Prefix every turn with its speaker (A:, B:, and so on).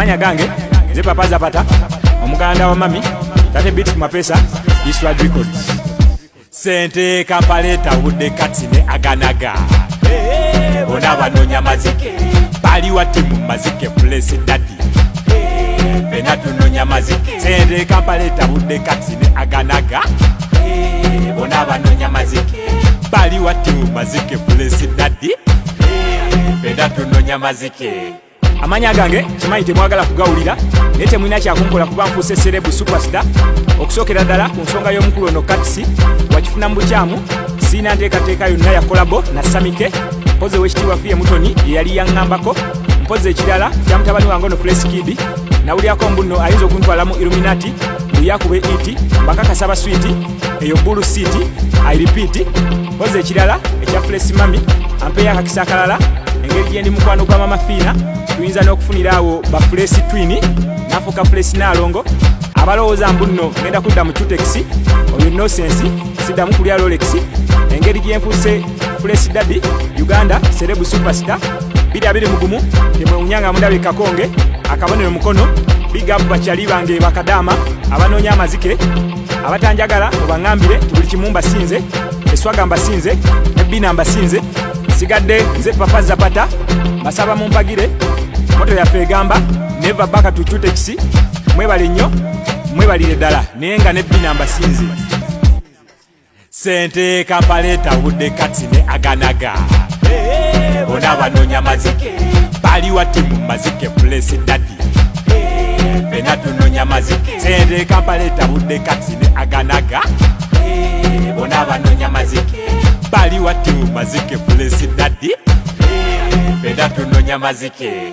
A: amanya gange nze Papa Zapata omuganda wa mami tate beat mapesa Eastward Records sente kampaleta wudde katsine aganaga bona banonya mazike bali wati mu mazike place daddy bena tunonya mazike sente kampaleta wudde katsine aganaga bona banonya mazike bali wati mu mazike place daddy bena tunonya mazike amanya gange kimanyi temwagala kugawulira naye temwina kyakunkola kuba nfuuse serebu superstar okusookera ddala ku nsonga y'omukulu ono katisi wakifuna mu bukyamu siina nteekateeka yonna ya kolabo na samike mpozi ow'ekitiibwa fiye mutoni ye yali yaŋŋambako mpozi ekirala kya mutabani wange ono Fresh Kid nawulyako mbuno ayinza okuntwala mu Illuminati buyakube iti mbakakasa baswiti eyo bulu city I repeat mpozi ekirala ekya Fresh Mami ampeyo akakisa akalala engeri gye ndi mukwano gwa mama Fiina tuyinza n'okufunira awo ba Fresh Twin nafuuka Fresh Nalongo abalowooza mbuno ngenda kudda mu Tutex oyo Nonsense siddamu kulya Rolex engeri gye nfuuse Fresh Daddy Uganda Cerebu Superstar 2020 temwewunyanga mundabe kakonge akabonero mukono big up bakyali bange bakadama abanoonya amazike abatanjagala obaŋŋambire buli kimu mbasinze eswaga mbasinze ebbina mbasinze sigadde nze Papa Zapata basaba mumpagire moto yaffe egamba never back to Tutex mwebale nnyo mwebalire ddala naye nga nebbina mbasinze sente kampaleta wudde katsine aganaga bona banonya mazike bali wati mu mazike place daddy bena tunonya mazike sente kampaleta wudde katsine aganaga bona banonya mazike bali wati mu mazike place daddy bena tunonya mazike